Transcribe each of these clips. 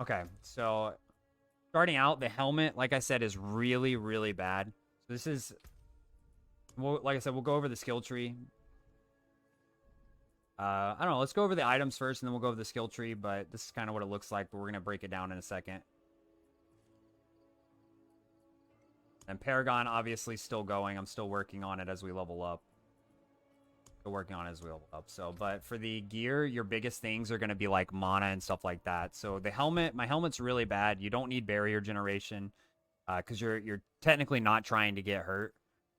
Okay, so starting out, the helmet, like I said, is really, really bad. So this is, well, like I said, we'll go over the skill tree. I don't know. Let's go over the items first, and then we'll go over the skill tree. But this is kind of what it looks like. But we're gonna break it down in a second. And Paragon, obviously, still going. I'm still working on it as we level up. Still working on it as we level up. So, but for the gear, your biggest things are gonna be like mana and stuff like that. So the helmet, my helmet's really bad. You don't need barrier generation because you're technically not trying to get hurt.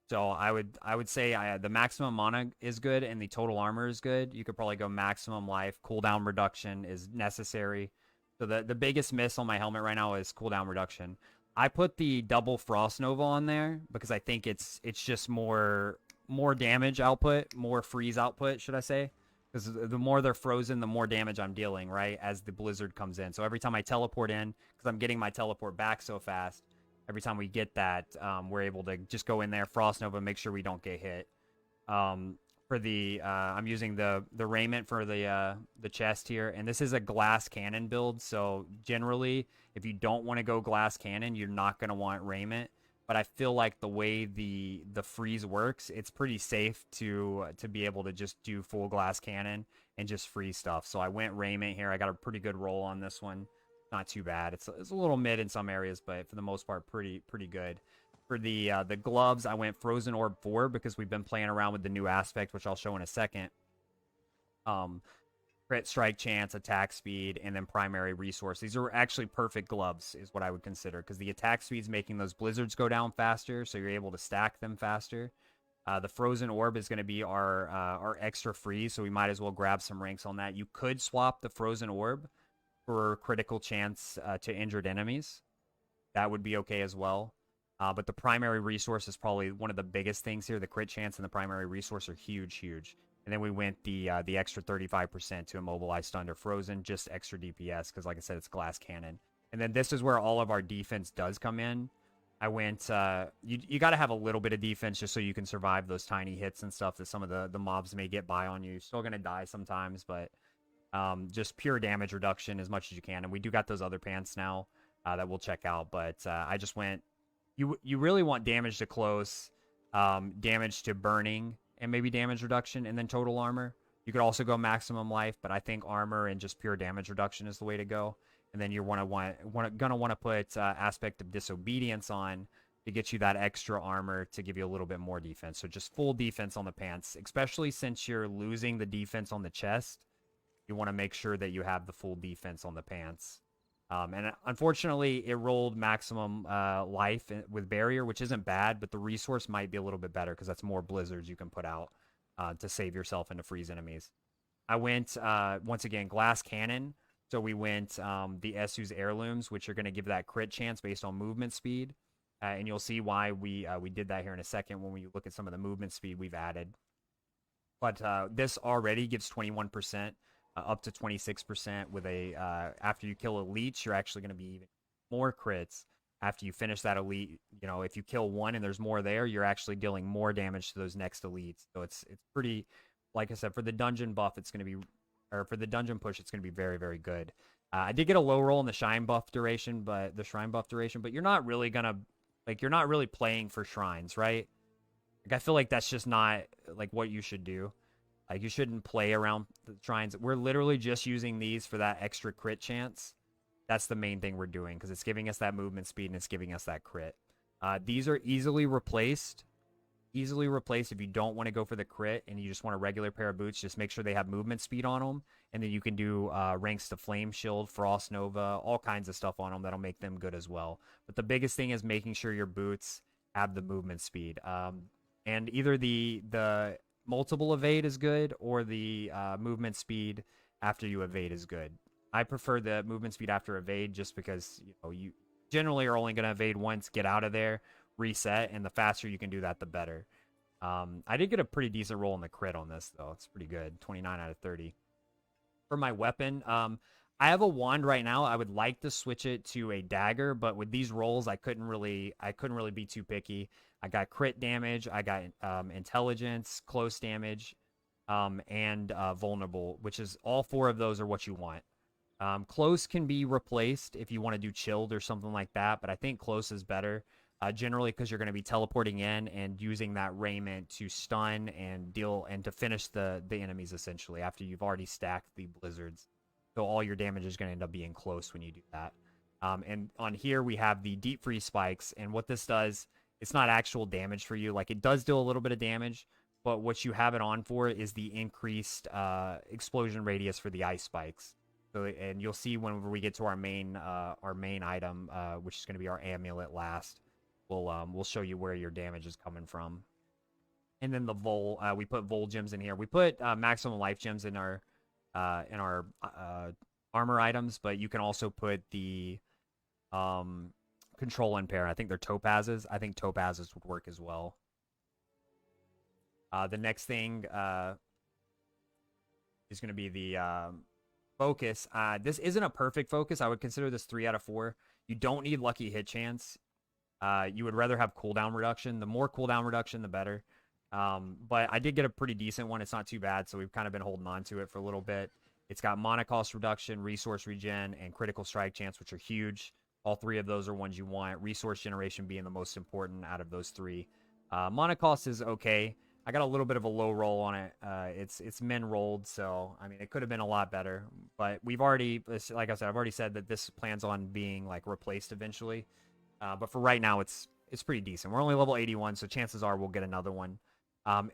So I would say the maximum mana is good and the total armor is good. You could probably go maximum life. Cooldown reduction is necessary. So the biggest miss on my helmet right now is cooldown reduction. I put the double frost nova on there because I think it's just more damage output, more freeze output, should I say? Because the more they're frozen, the more damage I'm dealing, right? As the blizzard comes in. So every time I teleport in, because I'm getting my teleport back so fast, every time we get that, we're able to just go in there, Frost Nova, make sure we don't get hit. For the I'm using the raiment for the chest here, and this is a glass cannon build. So generally, if you don't want to go glass cannon, you're not going to want raiment. But I feel like the way the freeze works, it's pretty safe to be able to just do full glass cannon and just freeze stuff. So I went raiment here. I got a pretty good roll on this one. Not too bad. It's a little mid in some areas, but for the most part, pretty good. For the gloves, I went Frozen Orb 4 because we've been playing around with the new aspect, which I'll show in a second. Um, Crit strike chance, attack speed, and then primary resource. These are actually perfect gloves, is what I would consider, because the attack speed's making those blizzards go down faster, so you're able to stack them faster. The frozen orb is going to be our extra freeze, so we might as well grab some ranks on that. You could swap the frozen orb for critical chance to injured enemies. That would be okay as well. But the primary resource is probably one of the biggest things here. The crit chance and the primary resource are huge, huge. And then we went the extra 35% to immobilize stunned or frozen, just extra DPS because, like I said, it's glass cannon. And then this is where all of our defense does come in. I went. You got to have a little bit of defense just so you can survive those tiny hits and stuff that some of the mobs may get by on you. You're still gonna die sometimes, but just pure damage reduction as much as you can. And we do got those other pants now that we'll check out. But I just went. You really want damage to close, damage to burning, and maybe damage reduction, and then total armor. You could also go maximum life, but I think armor and just pure damage reduction is the way to go. And then you're gonna want to put aspect of disobedience on to get you that extra armor to give you a little bit more defense. So just full defense on the pants, especially since you're losing the defense on the chest. You want to make sure that you have the full defense on the pants. And unfortunately, it rolled maximum life with barrier, which isn't bad, but the resource might be a little bit better because that's more blizzards you can put out to save yourself and to freeze enemies. I went, once again, glass cannon. So we went the Esu's heirlooms, which are going to give that crit chance based on movement speed. And you'll see why we did that here in a second when we look at some of the movement speed we've added. But this already gives 21%, up to 26% with a after you kill elites, you're actually going to be even more crits. After you finish that elite, you know, if you kill one and there's more there, you're actually dealing more damage to those next elites. So it's pretty, like I said, for the dungeon buff, it's going to be, or for the dungeon push, it's going to be very, very good. I did get a low roll in the shrine buff duration, but you're not really gonna, like, you're not really playing for shrines, right? Like, I feel like that's just not like what you should do. Like, you shouldn't play around the shrines. We're literally just using these for that extra crit chance. That's the main thing we're doing because it's giving us that movement speed and it's giving us that crit. These are easily replaced. Easily replaced if you don't want to go for the crit and you just want a regular pair of boots. Just make sure they have movement speed on them. And then you can do ranks to Flame Shield, Frost Nova, all kinds of stuff on them that'll make them good as well. But the biggest thing is making sure your boots have the movement speed. And either the multiple evade is good or the movement speed after you evade is good. I prefer the movement speed after evade just because you generally are only going to evade once, get out of there, reset, and the faster you can do that, the better. I did get a pretty decent roll in the crit on this though. It's pretty good, 29 out of 30. For my weapon, I have a wand right now. I would like to switch it to a dagger, but with these rolls, I couldn't really be too picky. I got crit damage, I got intelligence, close damage, and vulnerable, which is all four of those are what you want. Close can be replaced if you want to do chilled or something like that, but I think close is better. Generally, because you're going to be teleporting in and using that raiment to stun and deal and to finish the enemies essentially after you've already stacked the blizzards. So all your damage is going to end up being close when you do that. And on here we have the deep freeze spikes, and what this does, it's not actual damage for you. Like, it does do a little bit of damage, but what you have it on for is the increased explosion radius for the ice spikes. So, and you'll see whenever we get to our main item, which is going to be our amulet last. We'll show you where your damage is coming from. And then the Vol, we put Vol gems in here. We put maximum life gems in our armor items, but you can also put the control and pair. I think they're topazes. I think topazes would work as well. The next thing is going to be the focus. This isn't a perfect focus. I would consider this 3 out of 4. You don't need lucky hit chance. You would rather have cooldown reduction. The more cooldown reduction, the better. But I did get a pretty decent one. It's not too bad, so we've kind of been holding on to it for a little bit. It's got mana cost reduction, resource regen, and critical strike chance, which are huge. All 3 of those are ones you want. Resource generation being the most important out of those 3. Mana cost is okay. I got a little bit of a low roll on it. It's min rolled, so I mean it could have been a lot better. But we've already, like I said, I've already said that this plans on being like replaced eventually. But for right now, it's pretty decent. We're only level 81, so chances are we'll get another one.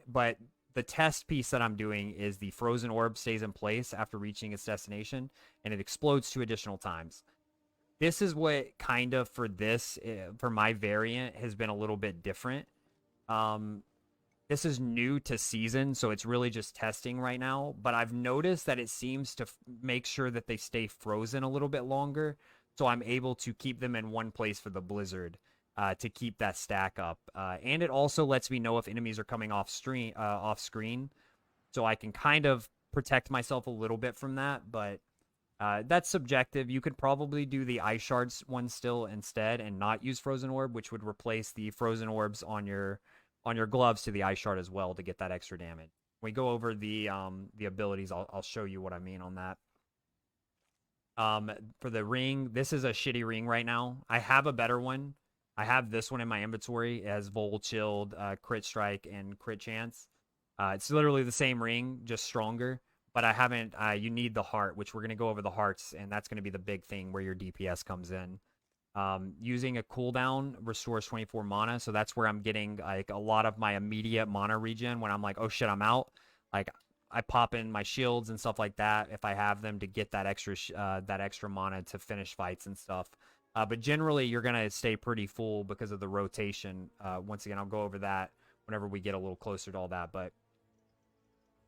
But the test piece that I'm doing is the frozen orb stays in place after reaching its destination, and it explodes 2 additional times. This is what kind of for my variant has been a little bit different. This is new to season, so it's really just testing right now. But I've noticed that it seems to make sure that they stay frozen a little bit longer, so I'm able to keep them in one place for the blizzard to keep that stack up. And it also lets me know if enemies are coming off screen, so I can kind of protect myself a little bit from that. But that's subjective. You could probably do the ice shards one still instead and not use frozen orb, which would replace the frozen orbs on your gloves to the ice shard as well to get that extra damage. When we go over the abilities, I'll show you what I mean on that. For the ring, this is a shitty ring right now. I have a better one. I have this one in my inventory. It has Vol, Chilled, Crit Strike, and Crit Chance. It's literally the same ring, just stronger. But I haven't, you need the heart, which we're going to go over the hearts, and that's going to be the big thing where your DPS comes in. Using a cooldown restores 24 mana, so that's where I'm getting like a lot of my immediate mana regen when I'm like, oh shit, I'm out. Like, I pop in my shields and stuff like that if I have them to get that extra mana to finish fights and stuff. But generally, you're gonna stay pretty full because of the rotation. Once again, I'll go over that whenever we get a little closer to all that. But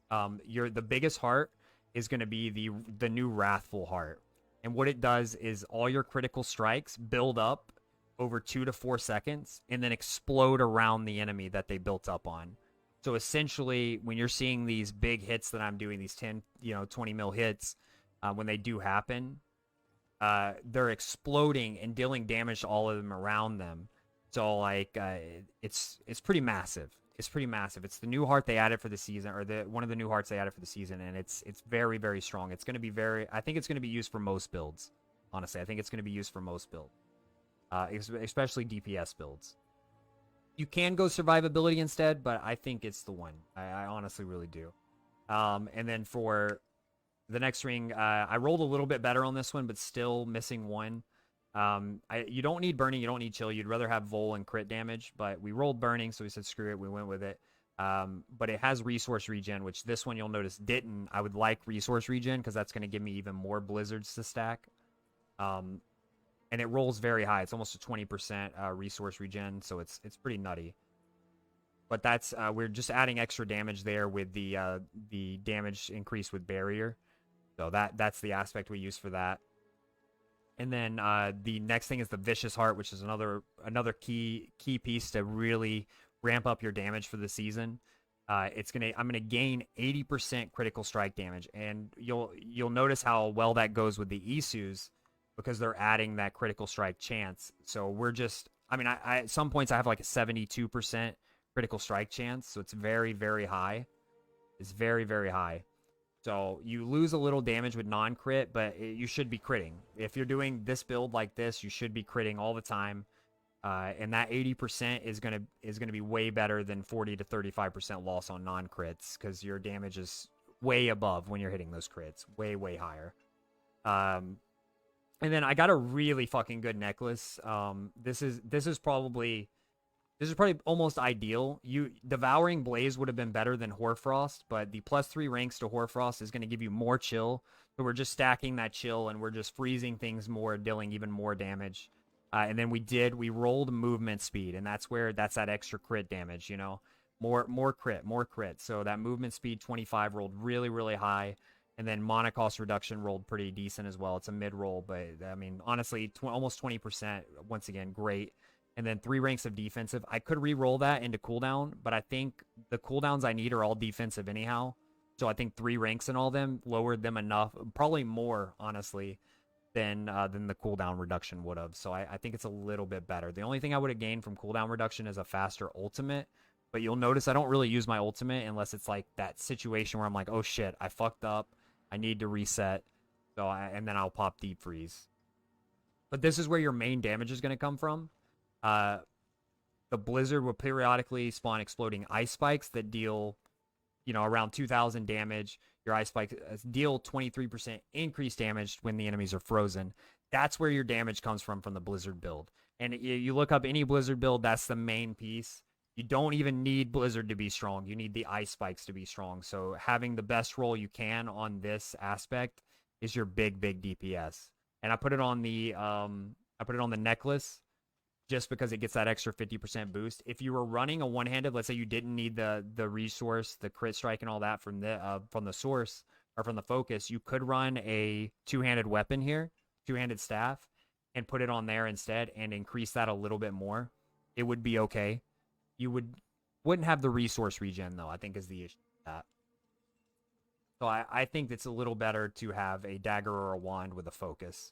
the biggest heart is gonna be the new Wrathful heart. And what it does is all your critical strikes build up over 2 to 4 seconds and then explode around the enemy that they built up on. So essentially, when you're seeing these big hits that I'm doing, these 10, 20 mil hits, when they do happen, they're exploding and dealing damage to all of them around them. So like, it's pretty massive. It's pretty massive. It's the new heart they added for the season, or one of the new hearts they added for the season, and it's very, very strong. It's going to be I think it's going to be used for most builds. Honestly, I think it's going to be used for most builds, especially DPS builds. You can go survivability instead, but I think it's the one. I honestly really do. And then for the next ring, I rolled a little bit better on this one, but still missing one. You don't need burning, you don't need chill. You'd rather have Vol and crit damage, but we rolled burning, so we said screw it, we went with it. But it has resource regen, which this one you'll notice didn't. I would like resource regen because that's going to give me even more blizzards to stack. And it rolls very high. It's almost a 20% resource regen, so it's pretty nutty. But that's we're just adding extra damage there with the damage increase with barrier. So that's the aspect we use for that. And then the next thing is the Vicious Heart, which is another key piece to really ramp up your damage for the season. I'm gonna gain 80% critical strike damage, and you'll notice how well that goes with the Isus because they're adding that critical strike chance. So we're just, I mean, I at some points I have like a 72% critical strike chance, so it's very, very high. It's very, very high. So you lose a little damage with non-crit, but you should be critting. If you're doing this build like this, you should be critting all the time. And that 80% is gonna be way better than 40 to 35% loss on non-crits, because your damage is way above when you're hitting those crits, way higher. And then I got a really fucking good necklace. This is probably almost ideal. Devouring Blaze would have been better than Hoarfrost, but the +3 ranks to Hoarfrost is going to give you more chill. So we're just stacking that chill, and we're just freezing things more, dealing even more damage. And then we rolled movement speed, and that's that extra crit damage. More crit. So that movement speed 25 rolled really high. And then mana cost reduction rolled pretty decent as well. It's a mid roll, but I mean, honestly, almost 20%. Once again, great. And then 3 ranks of defensive. I could re-roll that into cooldown, but I think the cooldowns I need are all defensive anyhow. So I think 3 ranks in all them lowered them enough, probably more, honestly, than the cooldown reduction would have. So I think it's a little bit better. The only thing I would have gained from cooldown reduction is a faster ultimate. But you'll notice I don't really use my ultimate unless it's like that situation where I'm like, oh shit, I fucked up. I need to reset. And then I'll pop Deep Freeze. But this is where your main damage is going to come from. The Blizzard will periodically spawn exploding ice spikes that deal, around 2,000 damage. Your ice spikes deal 23% increased damage when the enemies are frozen. That's where your damage comes from the Blizzard build. And you look up any Blizzard build, that's the main piece. You don't even need Blizzard to be strong. You need the ice spikes to be strong. So having the best roll you can on this aspect is your big DPS. And I put it on the necklace just because it gets that extra 50% boost. If you were running a one-handed, let's say you didn't need the resource, the crit strike and all that from the source or from the focus, you could run a two-handed weapon here, two-handed staff, and put it on there instead and increase that a little bit more. It would be okay. You wouldn't have the resource regen, though, I think is the issue with that. So I think it's a little better to have a dagger or a wand with a focus.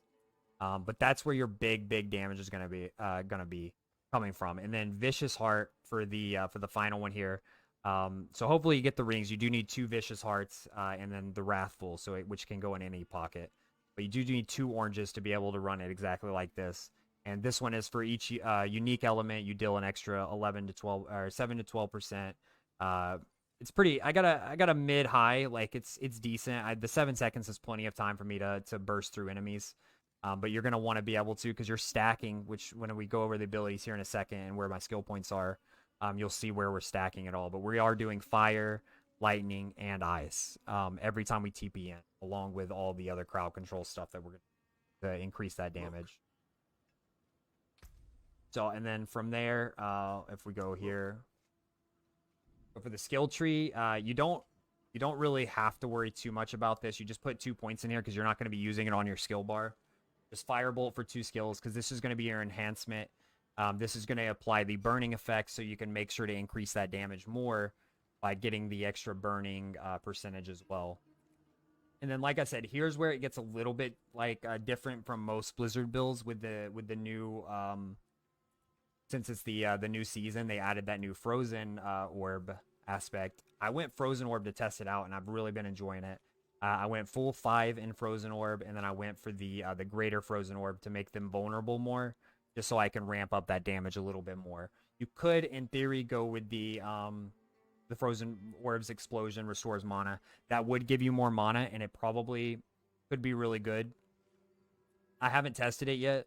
But that's where your big damage is gonna be coming from. And then Vicious Heart for the final one here. So hopefully you get the rings. You do need 2 Vicious Hearts, and then the Wrathful, which can go in any pocket. But you do need 2 oranges to be able to run it exactly like this. And this one is for each unique element. You deal an extra 11 to 12 or 7 to 12%. It's pretty. I got a mid high. Like it's decent. The 7 seconds is plenty of time for me to burst through enemies. But you're gonna want to be able to, because you're stacking. Which when we go over the abilities here in a second and where my skill points are, you'll see where we're stacking it all. But we are doing fire, lightning, and ice every time we TP in, along with all the other crowd control stuff that we're gonna increase that damage. So, and then from there, if we go here, for the skill tree, you don't really have to worry too much about this. You just put 2 points in here because you're not going to be using it on your skill bar. Just Firebolt for 2 skills because this is going to be your enhancement. This is going to apply the burning effect, so you can make sure to increase that damage more by getting the extra burning percentage as well. And then, like I said, here's where it gets a little bit different from most Blizzard builds with the new. Since it's the new season, they added that new Frozen Orb aspect. I went Frozen Orb to test it out, and I've really been enjoying it. I went full 5 in Frozen Orb, and then I went for the Greater Frozen Orb to make them vulnerable more, just so I can ramp up that damage a little bit more. You could, in theory, go with the Frozen Orb's Explosion restores mana. That would give you more mana, and it probably could be really good. I haven't tested it yet.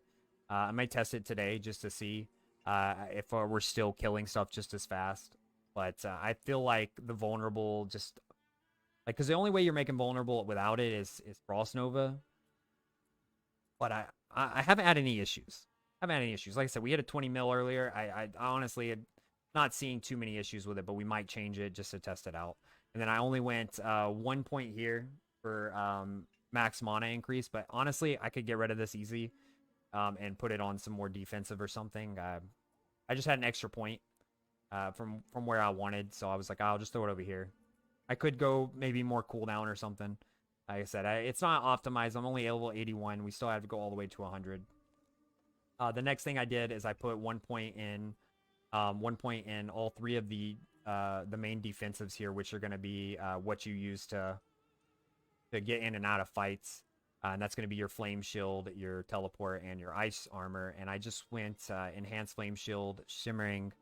I might test it today just to see. If we're still killing stuff just as fast. But I feel like the vulnerable just... because the only way you're making vulnerable without it is Frost Nova. But I haven't had any issues. Like I said, we had a 20 mil earlier. I honestly am not seeing too many issues with it, but we might change it just to test it out. And then I only went 1 point here for max mana increase. But honestly, I could get rid of this easy. And put it on some more defensive or something. I just had an extra point from where I wanted, so I was like, I'll just throw it over here. I could go maybe more cooldown or something. Like I said, it's not optimized. I'm only level 81. We still have to go all the way to 100. The next thing I did is I put 1 point in all 3 of the main defensives here, which are going to be what you use to to get in and out of fights. And that's going to be your flame shield, your teleport, and your ice armor. And I just went enhanced flame shield, shimmering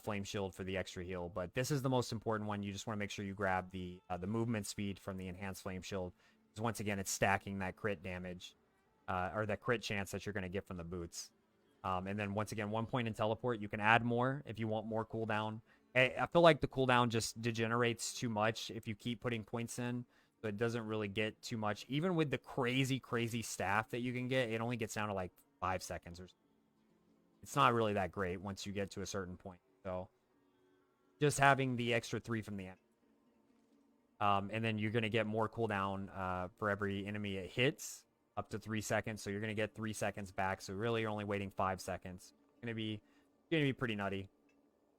flame shield for the extra heal. But this is the most important one. You just want to make sure you grab the movement speed from the enhanced flame shield, because once again, it's stacking that crit damage or that crit chance that you're going to get from the boots. And then once again, 1 point in teleport. You can add more if you want more cooldown. I feel like the cooldown just degenerates too much if you keep putting points in. So it doesn't really get too much. Even with the crazy staff that you can get, it only gets down to like 5 seconds or so. It's not really that great once you get to a certain point. So just having the extra 3 from the end. And then you're going to get more cooldown for every enemy it hits, up to 3 seconds. So you're going to get 3 seconds back. So really you're only waiting 5 seconds. It's going to be pretty nutty.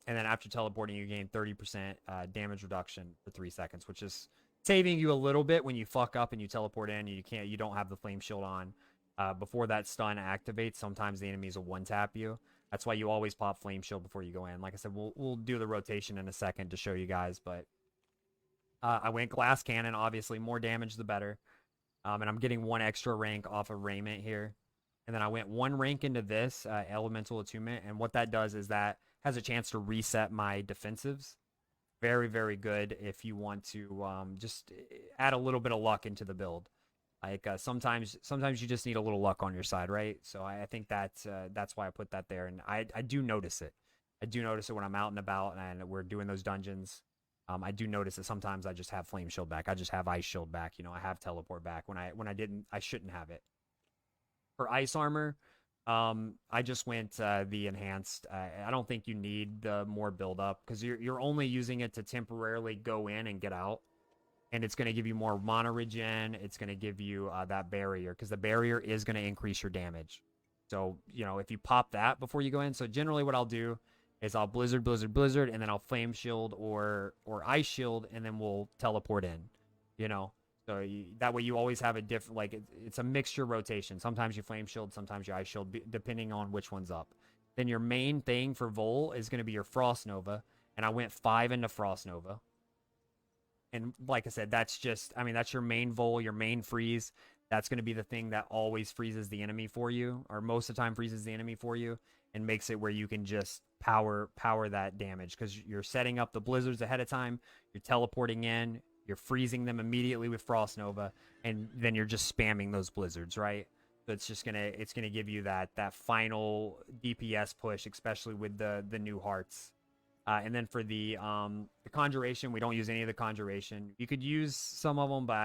And then after teleporting, you gain 30% damage reduction for 3 seconds, which is saving you a little bit when you fuck up and you teleport in and you don't have the flame shield on. Before that stun activates, sometimes the enemies will one-tap you. That's why you always pop flame shield before you go in. Like I said, we'll do the rotation in a second to show you guys, but I went glass cannon. Obviously, more damage the better. And I'm getting 1 extra rank off of raiment here. And then I went 1 rank into this elemental attunement, and what that does is that has a chance to reset my defensives. Very good if you want to just add a little bit of luck into the build. Like sometimes you just need a little luck on your side, right? So I think that's why I put that there, and I do notice it. I do notice it when I'm out and about and we're doing those dungeons. I do notice that sometimes I just have flame shield back. I just have ice shield back. You know, I have teleport back when I shouldn't have it. For ice armor, I just went the enhanced. I don't think you need the more build up, because you're only using it to temporarily go in and get out. And it's going to give you more mana regen. It's going to give you that barrier, because the barrier is going to increase your damage. So, you know, if you pop that before you go in. So generally what I'll do is I'll blizzard, and then I'll flame shield or ice shield, and then we'll teleport in, you know. So that way you always have a different, like it's a mixture rotation. Sometimes you flame shield, sometimes you ice shield, depending on which one's up. Then your main thing for Vol is going to be your Frost Nova. And I went 5 into Frost Nova. And like I said, that's just, I mean, that's your main Vol, your main freeze. That's going to be the thing that always freezes the enemy for you, or most of the time freezes the enemy for you, and makes it where you can just power that damage, because you're setting up the blizzards ahead of time, you're teleporting in, you're freezing them immediately with Frost Nova, and then you're just spamming those blizzards, right? So it's gonna give you that final DPS push, especially with the new hearts. And then for the conjuration, we don't use any of the conjuration. You could use some of them, but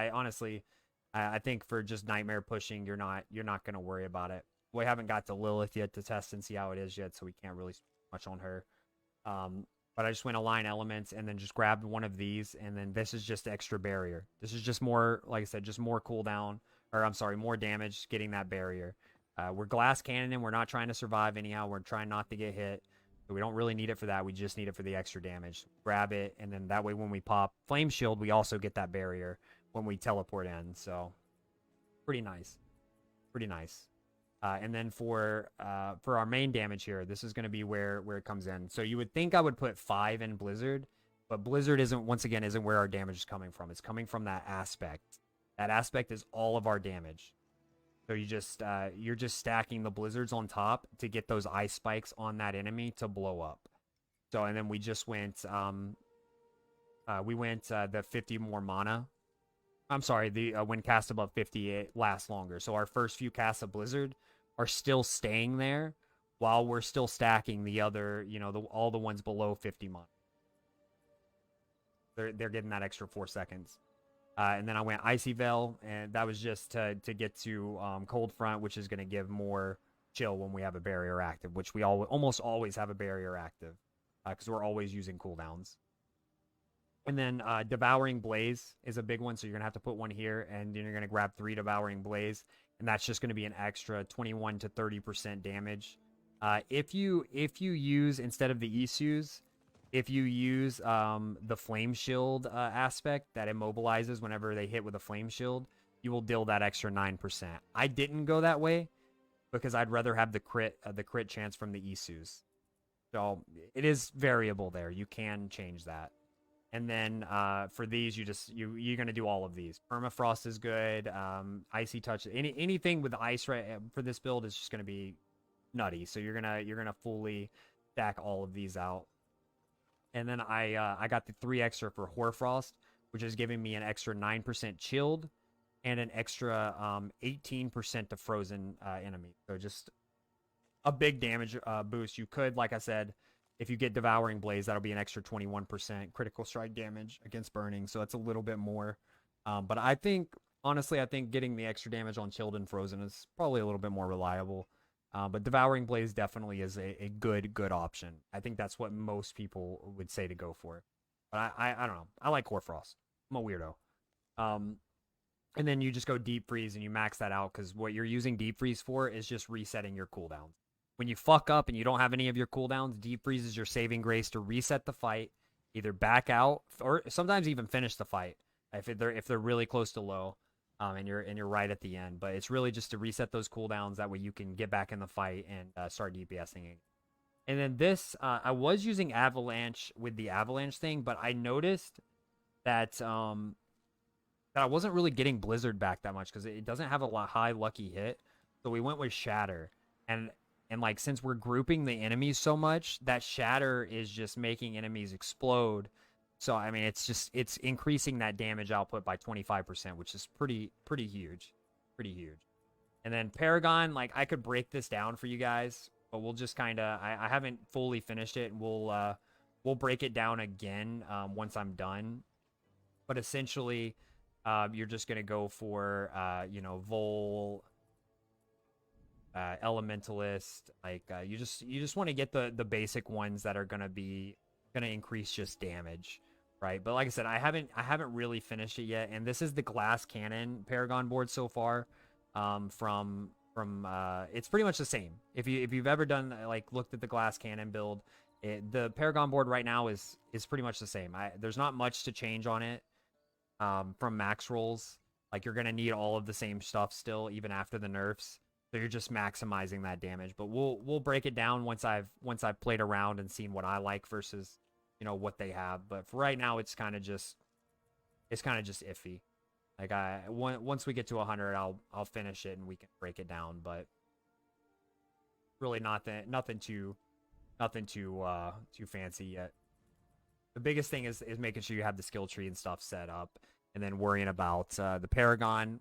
I think for just nightmare pushing, you're not gonna worry about it. We haven't got to Lilith yet to test and see how it is yet, so we can't really speak much on her. But I just went align elements and then just grabbed one of these, and then this is just extra barrier. This is just more, like I said, just more cooldown, or I'm sorry, more damage getting that barrier. We're glass cannoning. We're not trying to survive anyhow. We're trying not to get hit. So we don't really need it for that. We just need it for the extra damage. Grab it, and then that way when we pop Flame Shield, we also get that barrier when we teleport in. So pretty nice. Pretty nice. And then for our main damage here, this is going to be where it comes in. So you would think I would put 5 in Blizzard, but Blizzard isn't where our damage is coming from. It's coming from that aspect. That aspect is all of our damage. So you're just stacking the blizzards on top to get those ice spikes on that enemy to blow up. So, and then we just went the 50 more mana. I'm sorry, the when cast above 50 it lasts longer. So our first few casts of blizzard are still staying there while we're still stacking the other, all the ones below 50 mana. They're getting that extra 4 seconds. And then I went Icy Veil, and that was just to get to Cold Front, which is going to give more chill when we have a barrier active, which we almost always have a barrier active because we're always using cooldowns. And then Devouring Blaze is a big one, so you're going to have to put one here, and then you're going to grab 3 Devouring Blaze, and that's just going to be an extra 21 to 30% damage. If you use, instead of the Isus, if you use the Flame Shield aspect that immobilizes whenever they hit with a Flame Shield, you will deal that extra 9%. I didn't go that way because I'd rather have the crit chance from the Isus. So it is variable there. You can change that. And then for these, you're gonna do all of these. Permafrost is good. Icy touch, anything with ice right for this build is just gonna be nutty. So you're gonna fully stack all of these out. And then I got the 3 extra for Hoarfrost, which is giving me an extra 9% chilled and an extra 18% to frozen enemy. So just a big damage boost. You could, like I said, if you get Devouring Blaze, that'll be an extra 21% critical strike damage against burning. So that's a little bit more. But I think, honestly, I think getting the extra damage on chilled and frozen is probably a little bit more reliable. But Devouring Blaze definitely is a good option. I think that's what most people would say to go for. But I don't know. I like Hoarfrost. I'm a weirdo. And then you just go Deep Freeze and you max that out because what you're using Deep Freeze for is just resetting your cooldowns. When you fuck up and you don't have any of your cooldowns, Deep Freeze is your saving grace to reset the fight, either back out or sometimes even finish the fight if they're really close to low, and you're right at the end. But it's really just to reset those cooldowns. That way you can get back in the fight and start DPSing again. And then this, I was using Avalanche with the Avalanche thing, but I noticed that I wasn't really getting Blizzard back that much because it doesn't have a high lucky hit. So we went with Shatter, and like since we're grouping the enemies so much, that Shatter is just making enemies explode. So I mean, it's increasing that damage output by 25%, which is pretty huge, pretty huge. And then Paragon, like I could break this down for you guys, but we'll just kind of I haven't fully finished it. We'll break it down again once I'm done. But essentially, you're just gonna go for Vol, Elementalist. Like you just want to get the basic ones that are gonna increase just damage, right? But like I said, I haven't really finished it yet. And this is the Glass Cannon Paragon board so far. From it's pretty much the same. If you've ever done looked at the Glass Cannon build, the Paragon board right now is pretty much the same. There's not much to change on it. From max rolls, like you're gonna need all of the same stuff still, even after the nerfs. So you're just maximizing that damage. But we'll break it down once I've played around and seen what I like versus what they have. But for right now, it's kind of just iffy. Like once we get to 100, I'll finish it and we can break it down. But really nothing too fancy yet. The biggest thing is making sure you have the skill tree and stuff set up, and then worrying about the Paragon.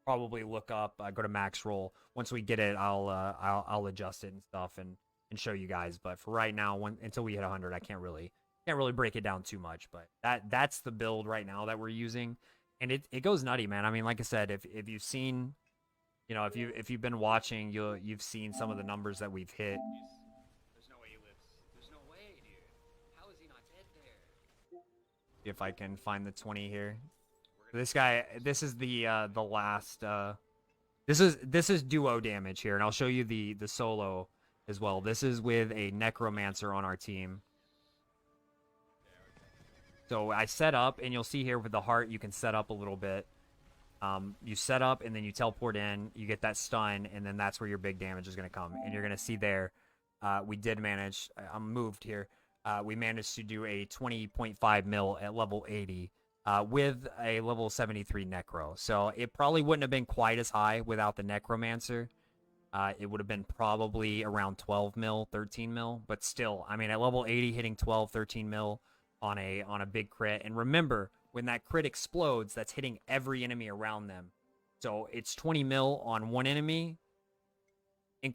Probably look up, go to max roll. Once we get it, I'll adjust it and stuff and show you guys. But for right now, until we hit 100, I can't really break it down too much. But that's the build right now that we're using, and it goes nutty, man. I mean, like I said, if you've seen, if you've been watching, you've seen some of the numbers that we've hit. If I can find the 20 here. This guy, this is the last this is duo damage here, and I'll show you the solo as well. This is with a Necromancer on our team. So I set up, and you'll see here with the heart, you can set up a little bit. You set up, and then you teleport in, you get that stun, and then that's where your big damage is going to come. And you're going to see there, we did manage, I'm moved here, we managed to do a 20.5 mil at level 80 with a level 73 Necro. So it probably wouldn't have been quite as high without the Necromancer. It would have been probably around 12 mil, 13 mil. But still, I mean, at level 80, hitting 12, 13 mil on a big crit. And remember, when that crit explodes, that's hitting every enemy around them. So it's 20 mil on one enemy, then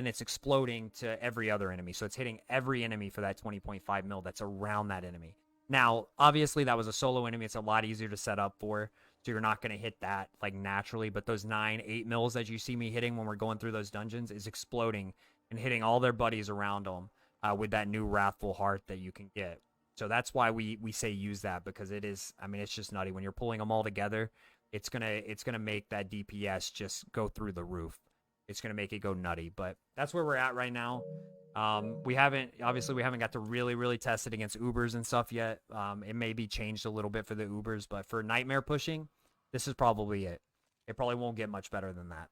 it's exploding to every other enemy. So it's hitting every enemy for that 20.5 mil that's around that enemy. Now, obviously, that was a solo enemy. It's a lot easier to set up for, so you're not going to hit that naturally. But those 9, 8 mils that you see me hitting when we're going through those dungeons is exploding and hitting all their buddies around them with that new Wrathful Heart that you can get. So that's why we say use that, because it is, I mean, it's just nutty. When you're pulling them all together, it's gonna make that DPS just go through the roof. It's gonna make it go nutty. But that's where we're at right now. We haven't got to really test it against Ubers and stuff yet. It may be changed a little bit for the Ubers, but for Nightmare pushing, this is probably it. It probably won't get much better than that.